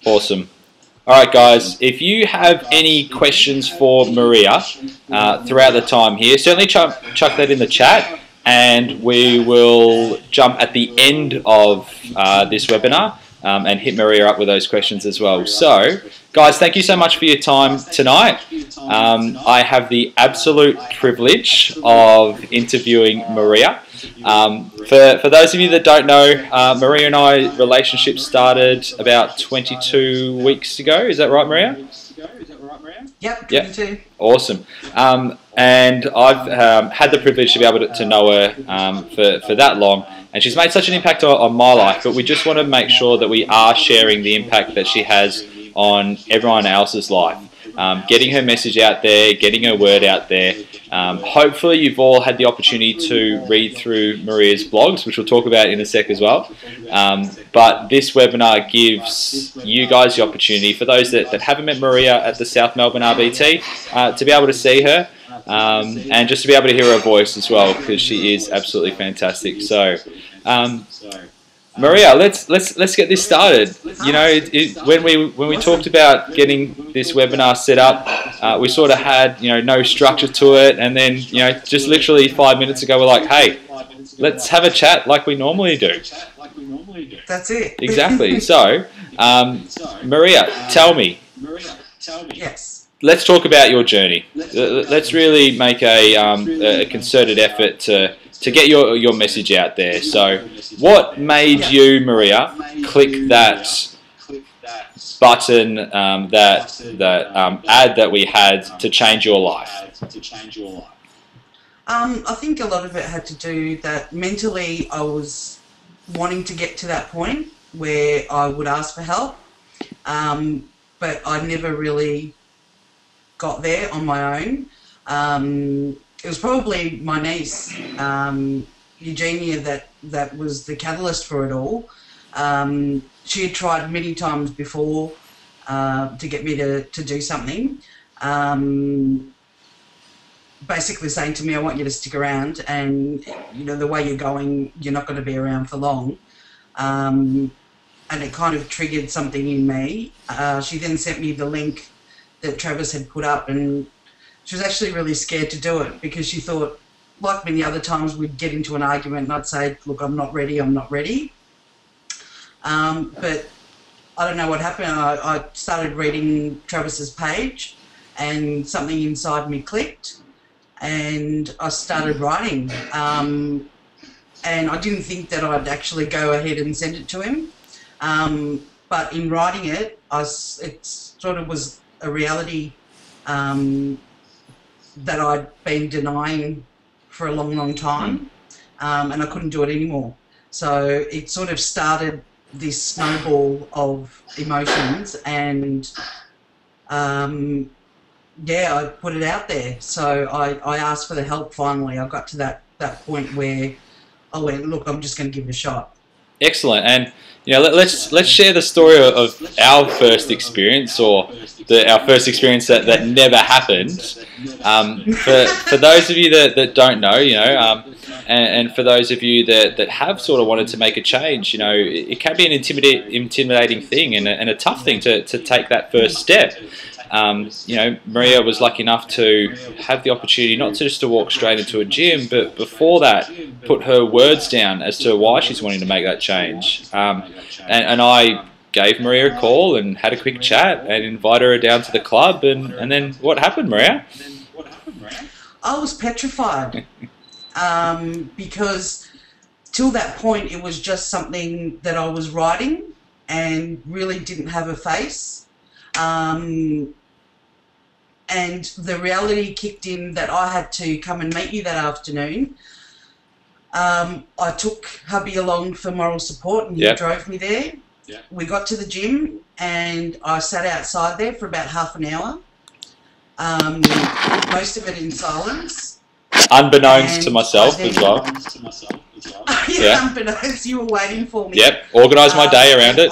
Awesome. All right, guys, if you have any questions for Maria throughout the time here, certainly chuck that in the chat, and we will jump at the end of this webinar and hit Maria up with those questions as well. So, guys, thank you so much for your time tonight. I have the absolute privilege of interviewing Maria. For those of you that don't know, Maria and I relationship started about 22 weeks ago. Is that right, Maria? Yep, 22. Yep. Awesome. And I've had the privilege to be able to know her for that long, and she's made such an impact on my life, but we just want to make sure that we are sharing the impact that she has on everyone else's life. Getting her message out there, getting her word out there. Hopefully you've all had the opportunity to read through Maria's blogs, which we'll talk about in a sec as well. But this webinar gives you guys the opportunity, for those that haven't met Maria at the South Melbourne RBT, to be able to see her and just to be able to hear her voice as well, because she is absolutely fantastic. So, Maria, let's get this started. You know, when we talked about getting this webinar set up, we sort of had no structure to it, and then just literally 5 minutes ago we're like, hey, let's have a chat like we normally do. That's it. Exactly. So, Maria, tell me. Yes. Let's talk about your journey. Let's really make a concerted effort to get your message out there. So, what made you, Maria, click that button, that ad that we had to change your life? I think a lot of it had to do that mentally I was wanting to get to that point where I would ask for help, but I never really got there on my own. It was probably my niece, Eugenia, that was the catalyst for it all. She had tried many times before to get me to do something, basically saying to me, I want you to stick around, and the way you're going, you're not going to be around for long. And it kind of triggered something in me. She then sent me the link that Travis had put up, and she was actually really scared to do it because she thought, like many other times, we'd get into an argument and I'd say, look, I'm not ready. But I don't know what happened. I started reading Travis's page and something inside me clicked and I started writing. And I didn't think that I'd actually go ahead and send it to him. But in writing it, it sort of was a reality that I'd been denying for a long, long time, and I couldn't do it anymore. So it sort of started this snowball of emotions, and yeah, I put it out there. So I asked for the help finally. I got to that point where I went, look, I'm just going to give it a shot. Excellent. And let's share the story of our first experience, or our first experience that never happened. For those of you that don't know, and for those of you that have sort of wanted to make a change, it can be an intimidating thing and a tough thing to take that first step. Maria was lucky enough to have the opportunity not just to walk straight into a gym, but before that, put her words down as to why she's wanting to make that change. And I gave Maria a call and had a quick chat and invited her down to the club. And then what happened, Maria? I was petrified because till that point it was just something that I was writing and really didn't have a face. And the reality kicked in that I had to come and meet you that afternoon. I took hubby along for moral support and he drove me there. Yep. We got to the gym and I sat outside there for about half an hour, most of it in silence. Unbeknownst to myself as well. Yeah, unbeknownst, you were waiting for me. Yep, organised my day around it.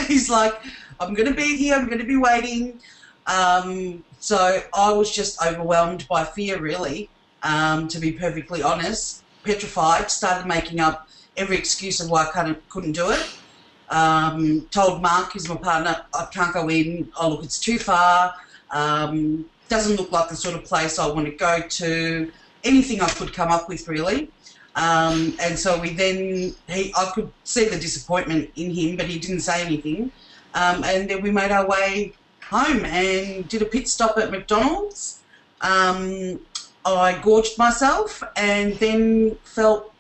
He's like, I'm going to be here, I'm going to be waiting. So I was just overwhelmed by fear, really, to be perfectly honest. Petrified, started making up every excuse of why I couldn't do it. Told Mark, who's my partner, I can't go in. Oh, look, it's too far. Doesn't look like the sort of place I want to go to. Anything I could come up with, really. And so I could see the disappointment in him, but he didn't say anything. And then we made our way home and did a pit stop at McDonald's. I gorged myself and then felt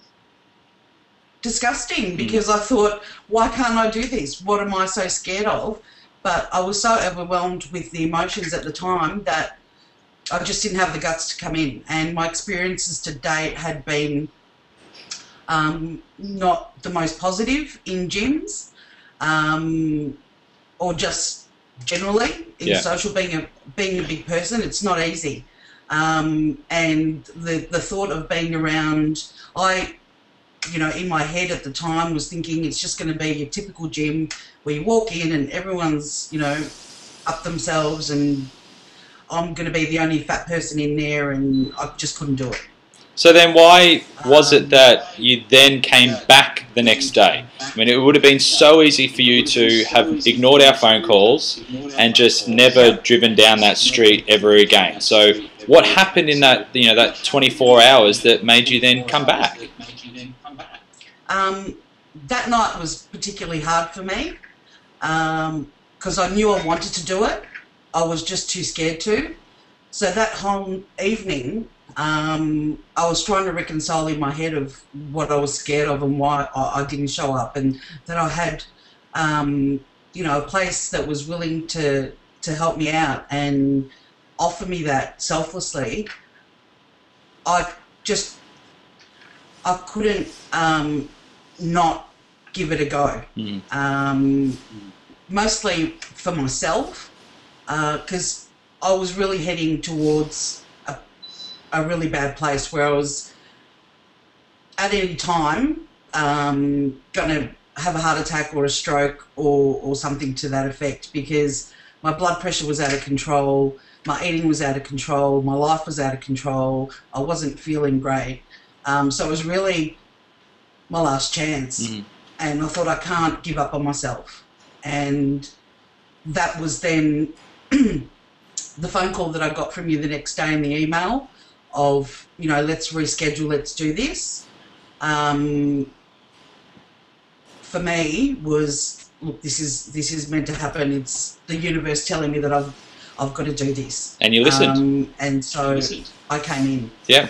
disgusting because I thought, why can't I do this? What am I so scared of? But I was so overwhelmed with the emotions at the time that I just didn't have the guts to come in. And my experiences to date had been not the most positive in gyms, or just generally in social. Being a big person, it's not easy. And the thought of being around, in my head at the time was thinking it's just going to be your typical gym where you walk in and everyone's, up themselves and I'm going to be the only fat person in there, and I just couldn't do it. So then why was it that you then came back the next day? I mean, it would have been so easy for you to have ignored our phone calls and just never driven down that street ever again. So what happened in that, that 24 hours that made you then come back? That night was particularly hard for me because I knew I wanted to do it. I was just too scared to. So that whole evening, I was trying to reconcile in my head of what I was scared of and why I didn't show up, and that I had, a place that was willing to help me out and offer me that selflessly. I couldn't not give it a go. Mostly for myself, because I was really heading towards a really bad place where I was at any time going to have a heart attack or a stroke or something to that effect, because my blood pressure was out of control, my eating was out of control, my life was out of control, I wasn't feeling great. So it was really my last chance. And I thought, I can't give up on myself. And that was then the phone call that I got from you the next day in the email of, let's reschedule, let's do this. For me was, look, this is meant to happen. It's the universe telling me that I've got to do this. And you listened. And so I came in. Yeah.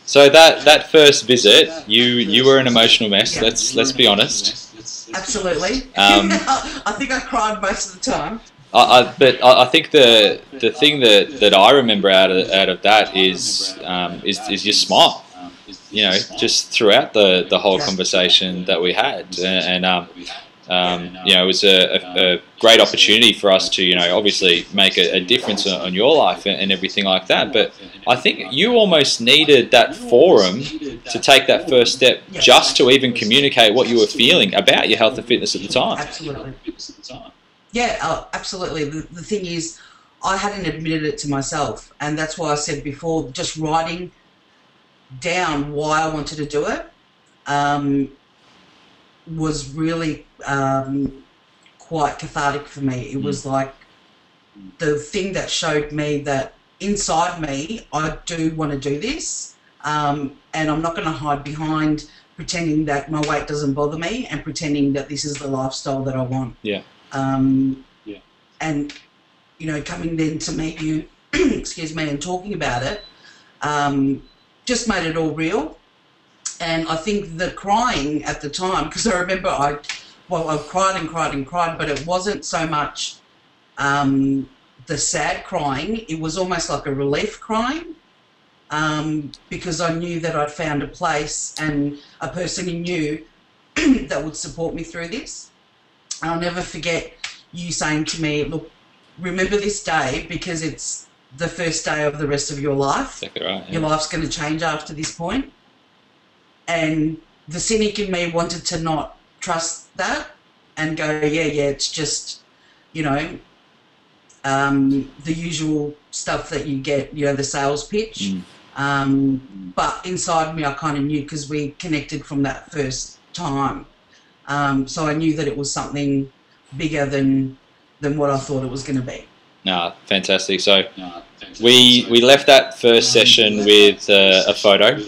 So that first visit, you were an emotional mess. Yeah. Let's be honest. Absolutely. I think I cried most of the time. But I think the thing that I remember out of that is your smile. Just throughout the whole conversation that we had, and it was a great opportunity for us to obviously make a difference on your life and everything like that. But I think you almost needed that forum to take that first step, just to even communicate what you were feeling about your health and fitness at the time. Absolutely. Yeah, absolutely. The thing is, I hadn't admitted it to myself, and that's why I said before, just writing down why I wanted to do it was really quite cathartic for me. It was like the thing that showed me that inside me, I do want to do this, and I'm not going to hide behind pretending that my weight doesn't bother me and pretending that this is the lifestyle that I want. Yeah. And coming then to meet you, excuse me, and talking about it, just made it all real. And I think the crying at the time, because I remember I cried and cried and cried, but it wasn't so much the sad crying. It was almost like a relief crying, because I knew that I'd found a place and a person in you that would support me through this. I'll never forget you saying to me, look, remember this day because it's the first day of the rest of your life. Exactly right, yeah. Your life's going to change after this point. And the cynic in me wanted to not trust that and go, yeah, it's just, the usual stuff that you get, you know, the sales pitch. But inside me, I kind of knew because we connected from that first time. So I knew that it was something bigger than what I thought it was going to be. No, fantastic. So we left that first session with a photo,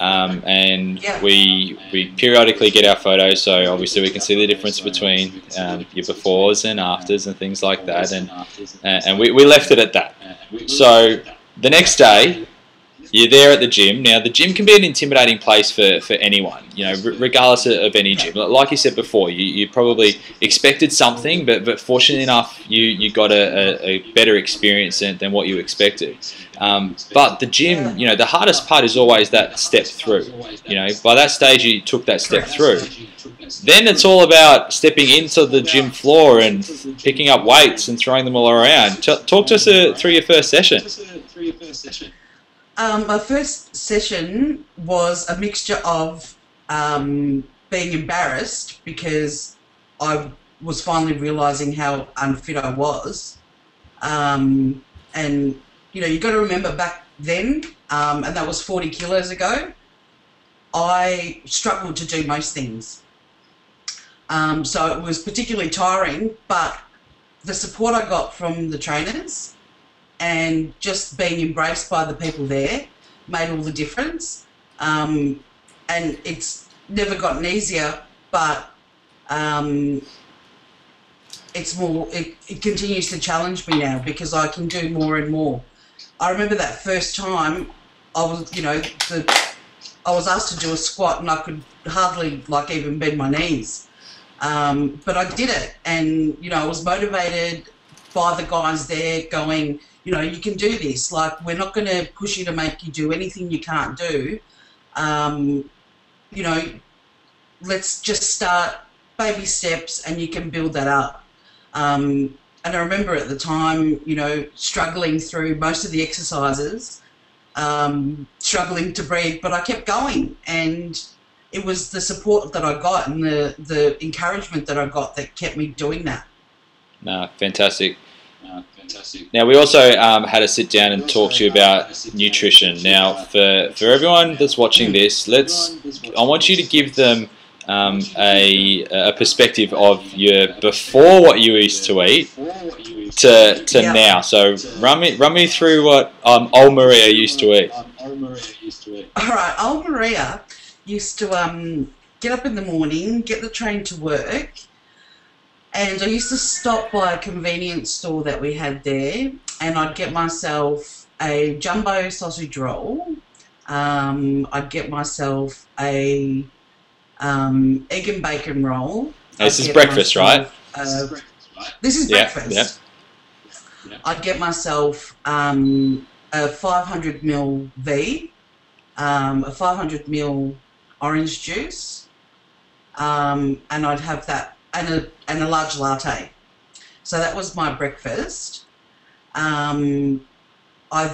and we periodically get our photos. So obviously we can see the difference between your befores and afters and things like that. And we left it at that. So the next day, you're there at the gym. Now, the gym can be an intimidating place for anyone, you know, regardless of any gym. Like you said before, you probably expected something, but fortunately enough, you got a better experience than what you expected. But the gym, you know, the hardest part is always that step through. You know, by that stage, you took that step through. Then it's all about stepping into the gym floor and picking up weights and throwing them all around. Talk to us through your first session. My first session was a mixture of being embarrassed because I was finally realising how unfit I was. And, you know, you've got to remember back then, and that was 40 kilos ago, I struggled to do most things. So it was particularly tiring, but the support I got from the trainers and just being embraced by the people there made all the difference. And it's never gotten easier, but it's more, it continues to challenge me now because I can do more and more. I remember that first time I was, you know, I was asked to do a squat and I could hardly like even bend my knees. But I did it, and, you know, I was motivated by the guys there going, you know, you can do this. Like, we're not going to push you to make you do anything you can't do. You know, let's just start baby steps and you can build that up. And I remember at the time, you know, struggling through most of the exercises, struggling to breathe, but I kept going. And it was the support that I got and the encouragement that I got that kept me doing that. No, fantastic. Now, we also had to sit down and talk to you about nutrition. Now, for everyone that's watching this, I want you to give them a perspective of your before what you used to eat to now. So run me through what old Maria used to eat. All right, old Maria used to get up in the morning, get the train to work. And I used to stop by a convenience store that we had there, and I'd get myself a jumbo sausage roll. I'd get myself a egg and bacon roll. This is breakfast, right? This is breakfast. Yep. I'd get myself a 500 ml V, a 500 ml orange juice, and I'd have that. And a large latte. So that was my breakfast. I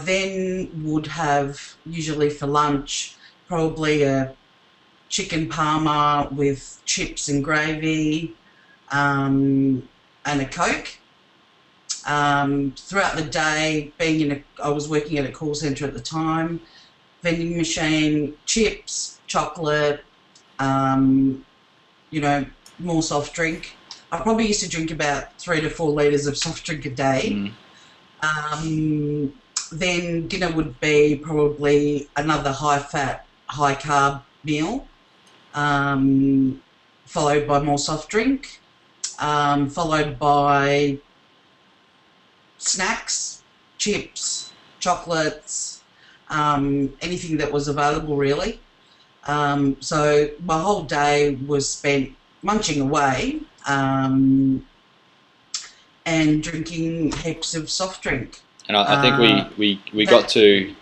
then would have, usually for lunch, probably a chicken parma with chips and gravy, and a Coke. Throughout the day, I was working at a call centre at the time, vending machine, chips, chocolate, you know, more soft drink. I probably used to drink about 3 to 4 litres of soft drink a day. Then dinner would be probably another high-fat, high-carb meal, followed by more soft drink, followed by snacks, chips, chocolates, anything that was available really. So my whole day was spent munching away and drinking heaps of soft drink. And I think we got to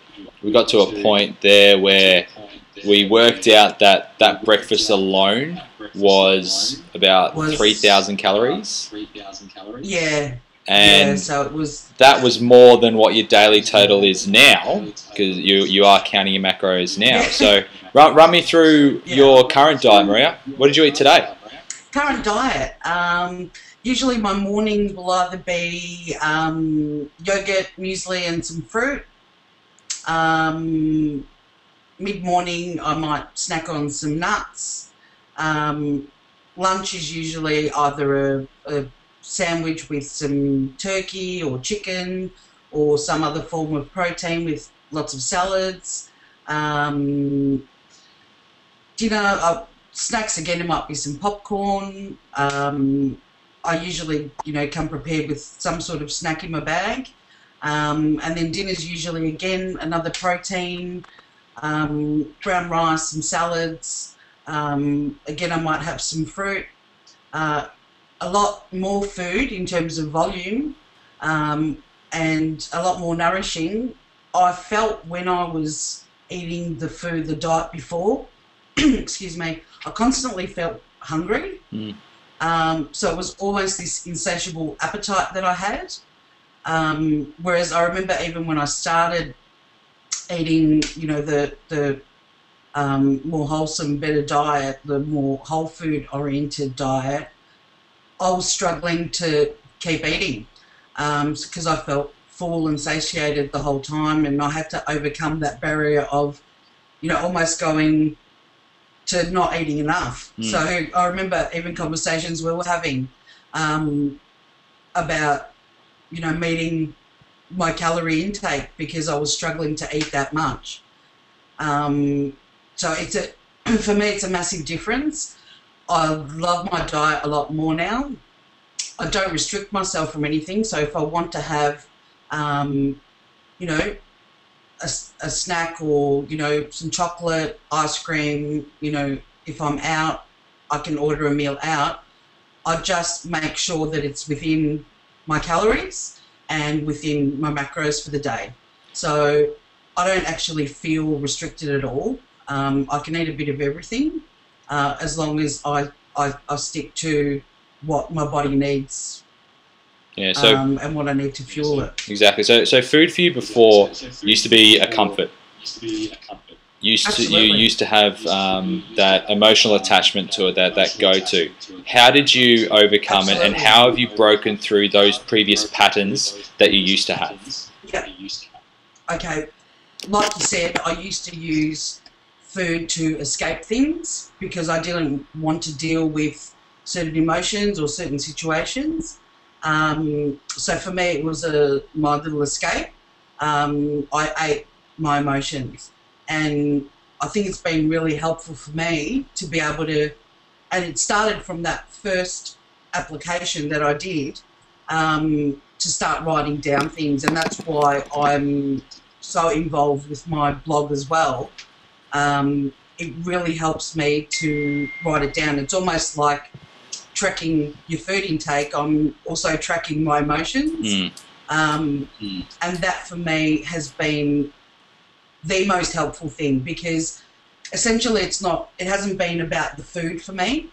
a point there where we worked out that breakfast alone was about 3,000 calories. Yeah. And so it was. That was more than what your daily total is now, because you are counting your macros now. So run me through your current diet, Maria. What did you eat today? Current diet. Usually my mornings will either be yogurt, muesli and some fruit. Mid-morning I might snack on some nuts. Lunch is usually either a sandwich with some turkey or chicken or some other form of protein with lots of salads. Dinner, snacks again, it might be some popcorn. I usually, come prepared with some sort of snack in my bag. And then dinner's usually, again, another protein, brown rice, some salads. Again, I might have some fruit. A lot more food in terms of volume, and a lot more nourishing. I felt when I was eating the diet before, excuse me, I constantly felt hungry. So it was almost this insatiable appetite that I had. Whereas I remember even when I started eating, the more wholesome, better diet, the more whole food oriented diet, I was struggling to keep eating because I felt full and satiated the whole time, and I had to overcome that barrier of, almost going to not eating enough. So I remember even conversations we were having about, meeting my calorie intake because I was struggling to eat that much. So for me, it's a massive difference. I love my diet a lot more now. I don't restrict myself from anything. So if I want to have, a snack or, some chocolate, ice cream, if I'm out, I can order a meal out. I just make sure that it's within my calories and within my macros for the day. So I don't actually feel restricted at all. I can eat a bit of everything as long as I stick to what my body needs. Yeah, so and what I need to fuel it. Exactly. So food for you before used to be a comfort. You used to have that emotional attachment to it, that go-to. How did you overcome it, and how have you broken through those previous patterns that you used to have? Yeah. Okay. Like you said, I used to use food to escape things because I didn't want to deal with certain emotions or certain situations. So for me, it was my little escape. I ate my emotions, and I think it's been really helpful for me to be able to, and it started from that first application that I did, to start writing down things, and that's why I'm so involved with my blog as well. It really helps me to write it down. It's almost like tracking your food intake. I'm also tracking my emotions, and that for me has been the most helpful thing, because essentially it hasn't been about the food for me.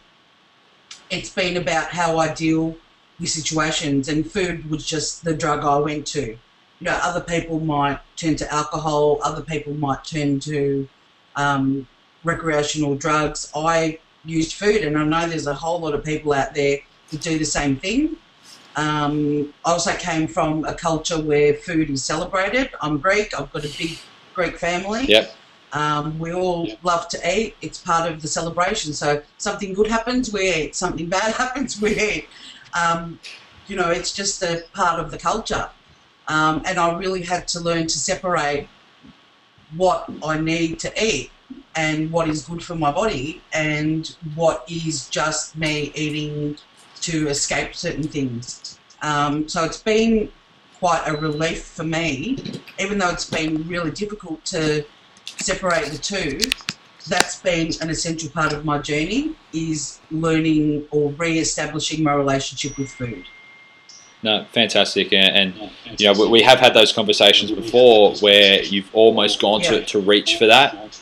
It's been about how I deal with situations, and food was just the drug I went to. Other people might turn to alcohol, other people might turn to recreational drugs. I used food, and I know there's a whole lot of people out there that do the same thing. I also came from a culture where food is celebrated. I'm Greek. I've got a big Greek family. Yep. We all love to eat. It's part of the celebration. So something good happens, we eat. Something bad happens, we eat. It's just a part of the culture. And I really had to learn to separate what I need to eat and what is good for my body and what is just me eating to escape certain things. So it's been quite a relief for me, even though it's been really difficult to separate the two. That's been an essential part of my journey, is learning or re-establishing my relationship with food. No, fantastic, and we have had those conversations before where you've almost gone to reach for that,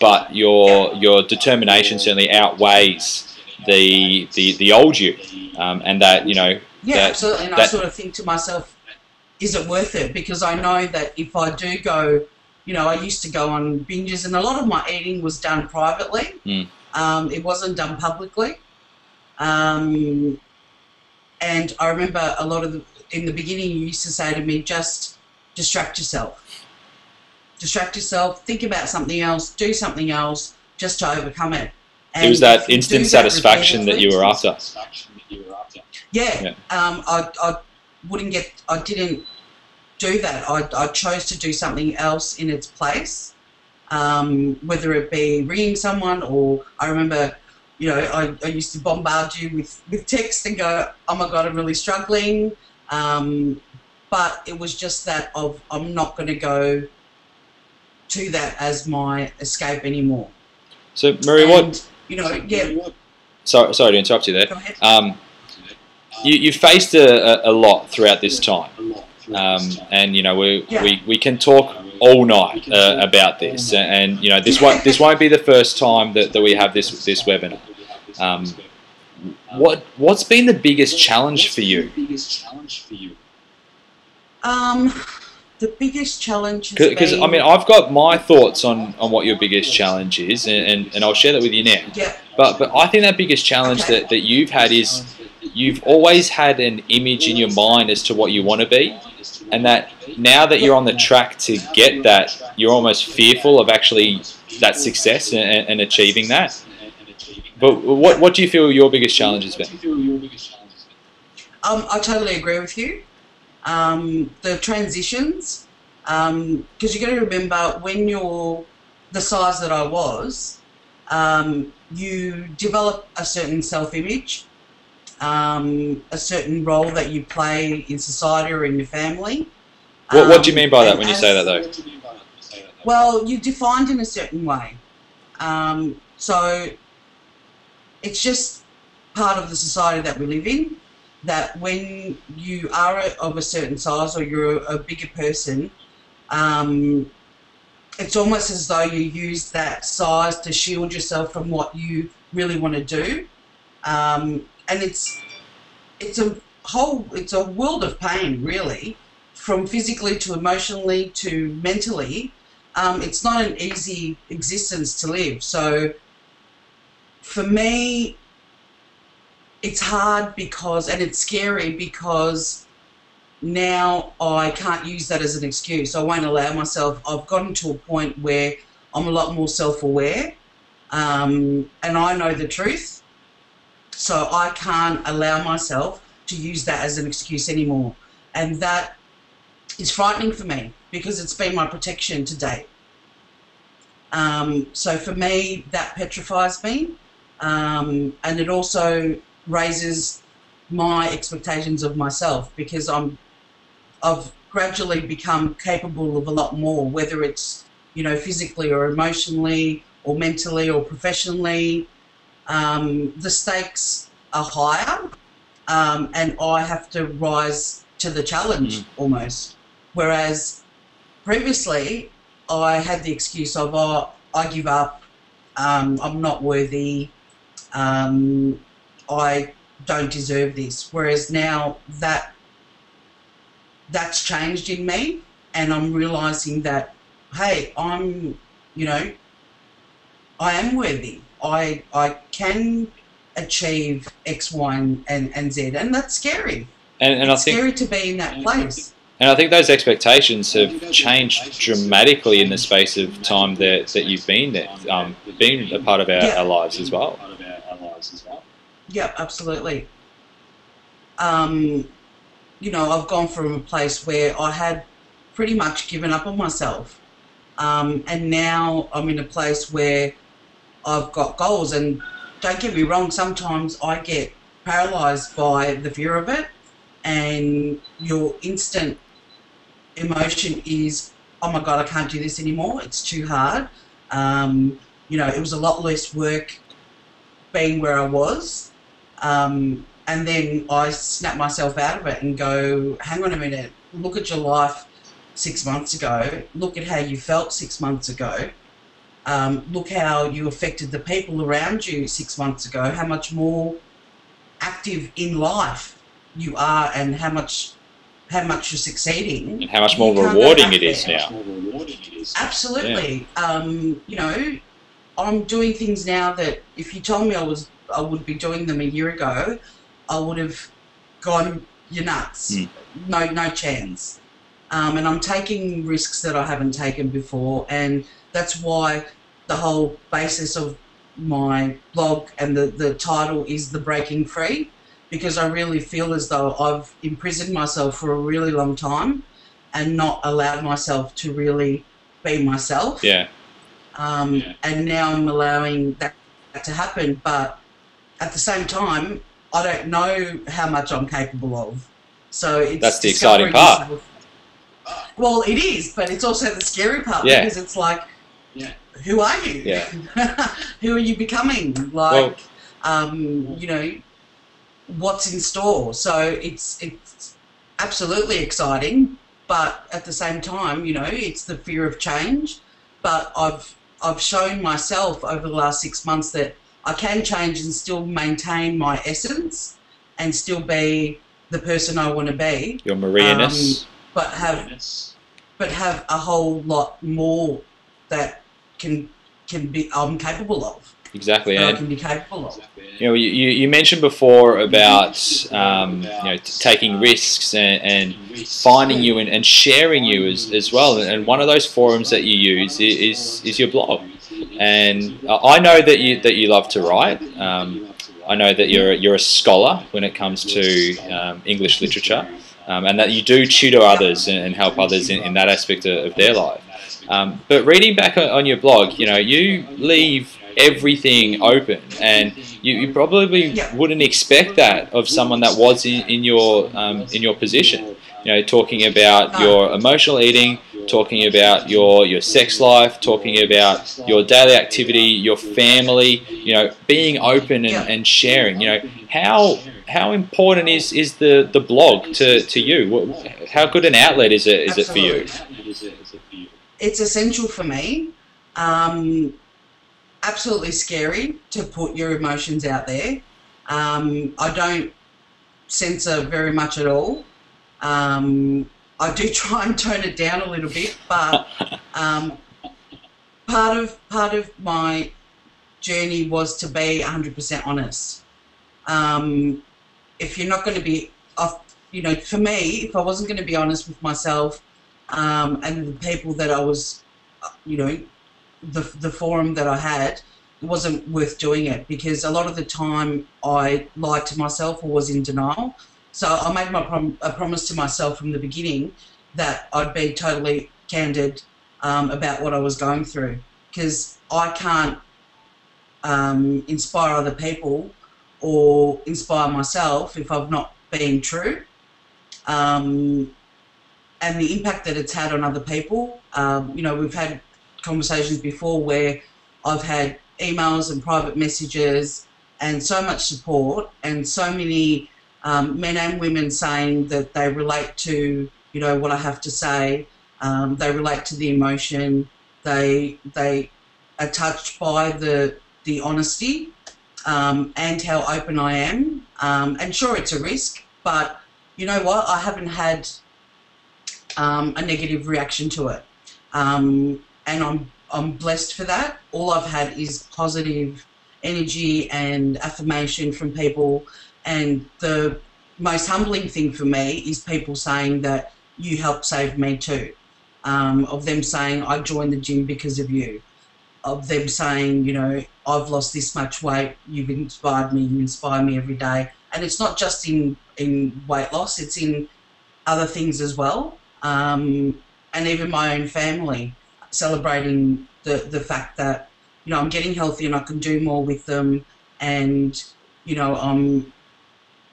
but your determination certainly outweighs the old you, and that absolutely. And I sort of think to myself, is it worth it? Because I know that if I do go, I used to go on binges, and a lot of my eating was done privately. It wasn't done publicly. And I remember in the beginning, you used to say to me, just distract yourself. Distract yourself, think about something else, do something else, just to overcome it. And it was that instant satisfaction that you were after. Yeah. I didn't do that. I chose to do something else in its place, whether it be ringing someone, or I remember, I used to bombard you with text and go, oh my God, I'm really struggling. But it was just that I'm not going to go to that as my escape anymore. So, Marie, Sorry to interrupt you there. Go ahead. You faced a lot throughout this time, and we can talk all night about this, and this won't be the first time that we have this webinar. What's been the biggest challenge for you? The biggest challenge because I mean, I've got my thoughts on what your biggest challenge is, and I'll share that with you now. Yeah. But I think that biggest challenge that you've had is you've always had an image in your mind as to what you want to be, and that now that you're on the track to get that, you're almost fearful of actually that success and achieving that. But what do you feel your biggest challenge has been? I totally agree with you. The transitions, because you got to remember, when you're the size that I was, you develop a certain self-image, a certain role that you play in society or in your family. What do you mean by that when you say that, though? Well, you're defined in a certain way. So it's just part of the society that we live in, that when you are of a certain size or you're a bigger person, it's almost as though you use that size to shield yourself from what you really want to do. And it's a world of pain, really, from physically to emotionally to mentally. It's not an easy existence to live. So for me, it's hard and it's scary because now I can't use that as an excuse. I won't allow myself. I've gotten to a point where I'm a lot more self-aware, and I know the truth. So I can't allow myself to use that as an excuse anymore. And that is frightening for me because it's been my protection to date. So for me, that petrifies me. And it also raises my expectations of myself because I've gradually become capable of a lot more, whether it's, physically or emotionally or mentally or professionally. The stakes are higher, and I have to rise to the challenge almost. Whereas previously I had the excuse of, I give up, I'm not worthy, I don't deserve this. Whereas now that's changed in me, and I'm realising that, hey, I am worthy. I can achieve X, Y, and Z, and that's scary. And it's scary to be in that place. And I think those expectations have changed dramatically in the space of time that you've been there, been a part of our lives as well. Yeah, absolutely. I've gone from a place where I had pretty much given up on myself, and now I'm in a place where I've got goals. And don't get me wrong, sometimes I get paralysed by the fear of it, and your instant emotion is, oh my God, I can't do this anymore, it's too hard. It was a lot less work being where I was, and then I snap myself out of it and go, hang on a minute, look at your life 6 months ago, look at how you felt 6 months ago, look how you affected the people around you 6 months ago, how much more active in life you are, and how much you're succeeding, and how much more rewarding it is now. Absolutely. Yeah. I'm doing things now that if you told me I would be doing them a year ago, I would have gone, you're nuts. Mm. No chance. And I'm taking risks that I haven't taken before, and that's why the whole basis of my blog and the title is The Breaking Free, because I really feel as though I've imprisoned myself for a really long time and not allowed myself to really be myself. Yeah. And now I'm allowing that to happen, but at the same time, I don't know how much I'm capable of. So it's that's the exciting part. Well, it is, but it's also the scary part, because it's like, who are you? Yeah. Who are you becoming? Like, you know, what's in store? So it's absolutely exciting, but at the same time, you know, it's the fear of change. But I've shown myself over the last 6 months that I can change and still maintain my essence and still be the person I want to be. Your Maria-ness. But have a whole lot more that can be I'm capable of. Exactly. That I can be capable of. You know, you mentioned before about you know, taking risks and finding you and sharing you as well. And one of those forums that you use is your blog. And I know that you love to write. I know that you're a scholar when it comes to English literature, and that you do tutor others and help others in that aspect of their life. But reading back on your blog, you know, you leave everything open, and you probably wouldn't expect that of someone that was in your position. You know, talking about your emotional eating, talking about your sex life, talking about your daily activity, your family. You know, being open and sharing. You know, how important is the blog to you? How good an outlet is it for you? It's essential for me. Absolutely scary to put your emotions out there. I don't censor very much at all. I do try and tone it down a little bit, but part of my journey was to be 100% honest. If you're not going to be, you know, for me, if I wasn't going to be honest with myself and the people that I was, you know, the forum that I had, it wasn't worth doing it, because a lot of the time I lied to myself or was in denial. So I made a promise to myself from the beginning that I'd be totally candid about what I was going through, because I can't inspire other people or inspire myself if I've not been true. And the impact that it's had on other people, you know, we've had conversations before where I've had emails and private messages and so much support and so many men and women saying that they relate to, you know, what I have to say. They relate to the emotion. They are touched by the honesty and how open I am. And sure, it's a risk, but you know what? I haven't had a negative reaction to it, and I'm blessed for that. All I've had is positive energy and affirmation from people, and the most humbling thing for me is people saying that you helped save me too. Of them saying I joined the gym because of you. Of them saying, you know, I've lost this much weight. You've inspired me. You inspire me every day. And it's not just in weight loss. It's in other things as well. And even my own family celebrating the fact that, you know, I'm getting healthy and I can do more with them, and you know,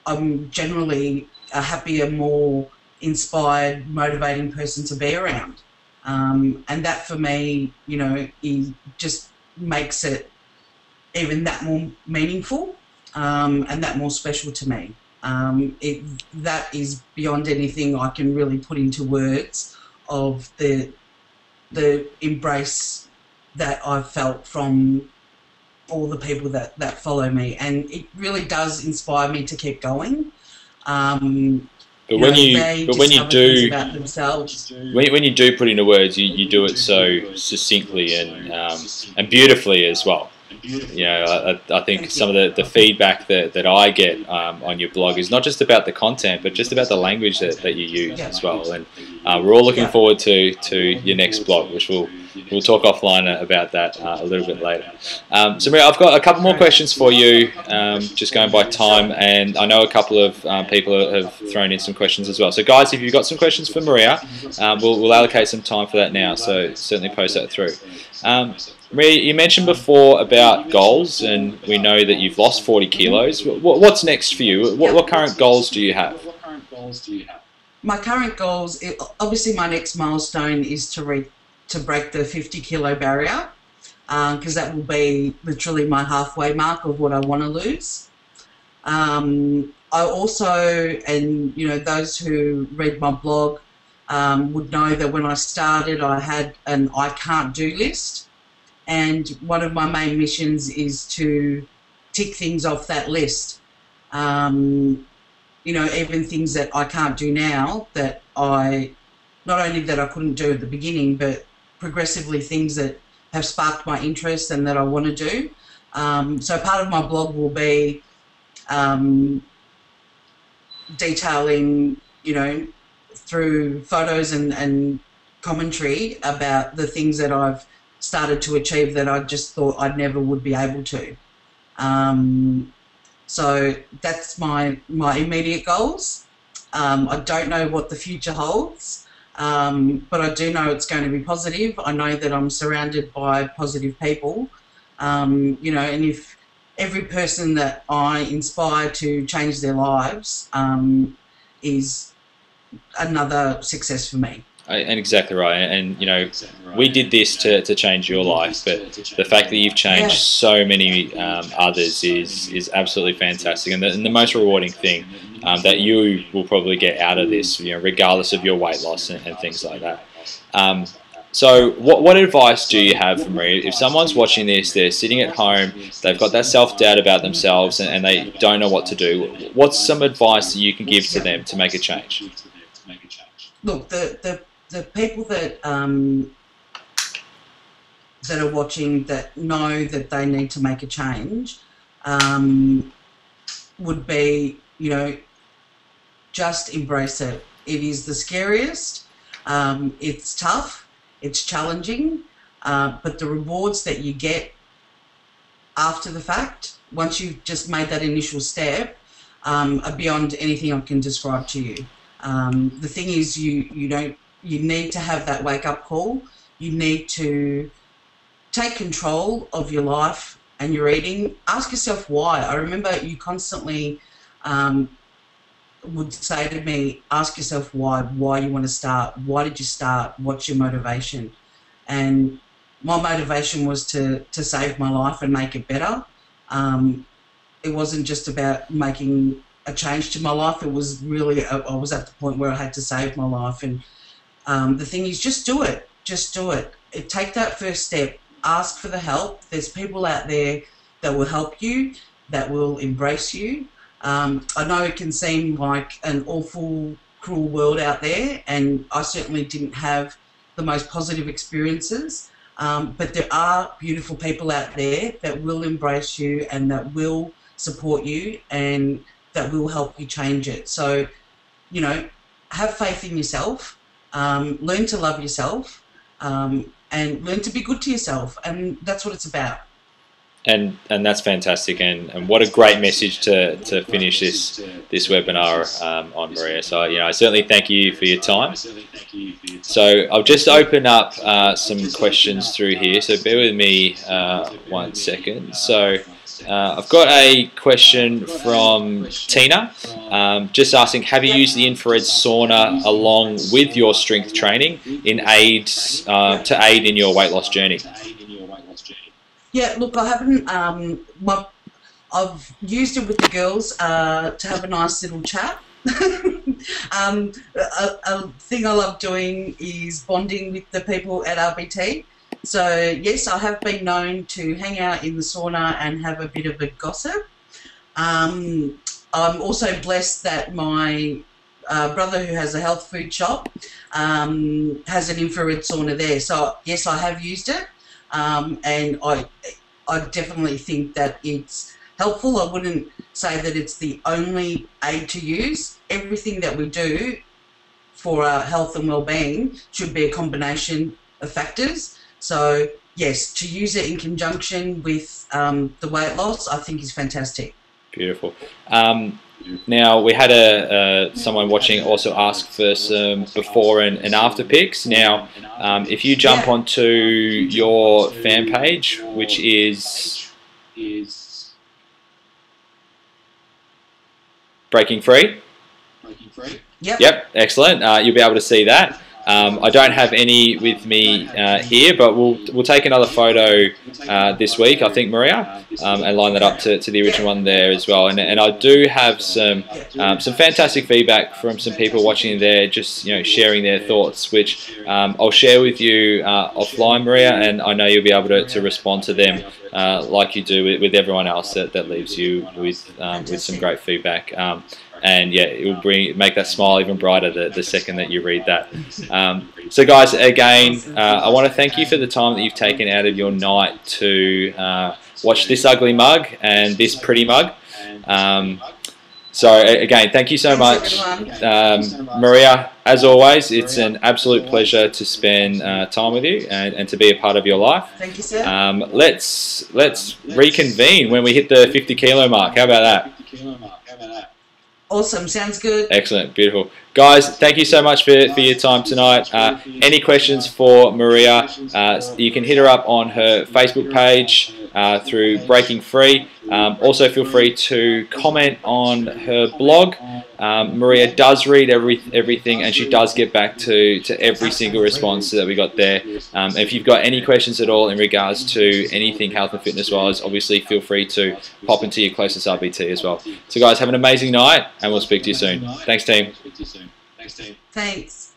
I'm generally a happier, more inspired, motivating person to be around, and that for me, you know, it just makes it even that more meaningful and that more special to me. That is beyond anything I can really put into words of the embrace that I've felt from all the people that follow me, and it really does inspire me to keep going. But when you do put into words, you do it so succinctly and beautifully as well. You know, I think some of the feedback that I get on your blog is not just about the content, but just about the language that you use as well. And we're all looking forward to your next blog, which we'll talk offline about that a little bit later. So Maria, I've got a couple more questions for you, just going by time, and I know a couple of people have thrown in some questions as well. So guys, if you've got some questions for Maria, we'll allocate some time for that now, so certainly post that through. Maria, you mentioned before about goals, and we know that you've lost 40 kilos. What's next for you? What current goals do you have? My current goals, obviously my next milestone is to break the 50 kilo barrier, because that will be literally my halfway mark of what I want to lose. I also, and you know, those who read my blog would know that when I started I had an I can't do list. And one of my main missions is to tick things off that list. You know, even things that I can't do now that not only that I couldn't do at the beginning, but progressively things that have sparked my interest and that I want to do. So part of my blog will be detailing, you know, through photos and commentary about the things that I've started to achieve that I just thought I never would be able to. So that's my immediate goals. I don't know what the future holds, but I do know it's going to be positive. I know that I'm surrounded by positive people, you know, and if every person that I inspire to change their lives is another success for me. And exactly right, and you know, we did this to change your life, but the fact that you've changed so many others is absolutely fantastic, and the most rewarding thing that you will probably get out of this, you know, regardless of your weight loss and things like that. So what advice do you have for Maria? If someone's watching this, they're sitting at home, they've got that self-doubt about themselves and they don't know what to do, what's some advice that you can give to them to make a change? Look, the people that that are watching that know that they need to make a change would be, you know, just embrace it. It is the scariest. It's tough. It's challenging. But the rewards that you get after the fact, once you've just made that initial step, are beyond anything I can describe to you. The thing is, you need to have that wake-up call. You need to take control of your life and your eating. Ask yourself why. I remember you constantly would say to me, ask yourself why you want to start. Why did you start? What's your motivation? And my motivation was to save my life and make it better. It wasn't just about making a change to my life. It was really, I was at the point where I had to save my life. And the thing is, just do it. Just do it. Take that first step. Ask for the help. There's people out there that will help you, that will embrace you. I know it can seem like an awful, cruel world out there, and I certainly didn't have the most positive experiences, but there are beautiful people out there that will embrace you and that will support you and that will help you change it. So, you know, have faith in yourself. Learn to love yourself, and learn to be good to yourself, and that's what it's about. And that's fantastic, and what a great message to finish this webinar on, Maria. So, you know, I certainly thank you for your time. So I'll just open up some questions through here, so bear with me 1 second. So I've got a question from Tina, just asking, have you used the infrared sauna along with your strength training to aid in your weight loss journey? Yeah, look, I haven't. I've used it with the girls to have a nice little chat. A thing I love doing is bonding with the people at RBT. So yes, I have been known to hang out in the sauna and have a bit of a gossip. I'm also blessed that my brother, who has a health food shop, has an infrared sauna there. So yes, I have used it, and I definitely think that it's helpful. I wouldn't say that it's the only aid to use. Everything that we do for our health and well-being should be a combination of factors. So yes, to use it in conjunction with the weight loss, I think is fantastic. Beautiful. Now we had someone watching also ask for some before and after pics. Now, if you jump onto your fan page, which is Breaking Free. Yep, excellent. You'll be able to see that. I don't have any with me here, but we'll take another photo this week, I think, Maria, and line that up to the original one there as well. And I do have some fantastic feedback from some people watching there, just sharing their thoughts, which I'll share with you offline, Maria, and I know you'll be able to respond to them like you do with everyone else that leaves you with some great feedback. And yeah, it will make that smile even brighter the second that you read that. So guys, again, I want to thank you for the time that you've taken out of your night to watch this ugly mug and this pretty mug. So again, thank you so much, Maria. As always, it's an absolute pleasure to spend time with you and to be a part of your life. Thank you, sir. Let's reconvene when we hit the 50 kilo mark. How about that? Awesome, sounds good. Excellent, beautiful. Guys, thank you so much for your time tonight. Any questions for Maria, you can hit her up on her Facebook page through Breaking Free. Also feel free to comment on her blog. Maria does read everything, and she does get back to every single response that we got there. If you've got any questions at all in regards to anything health and fitness wise, obviously feel free to pop into your closest RBT as well. So guys, have an amazing night, and we'll speak to you soon. Thanks, team. Thanks.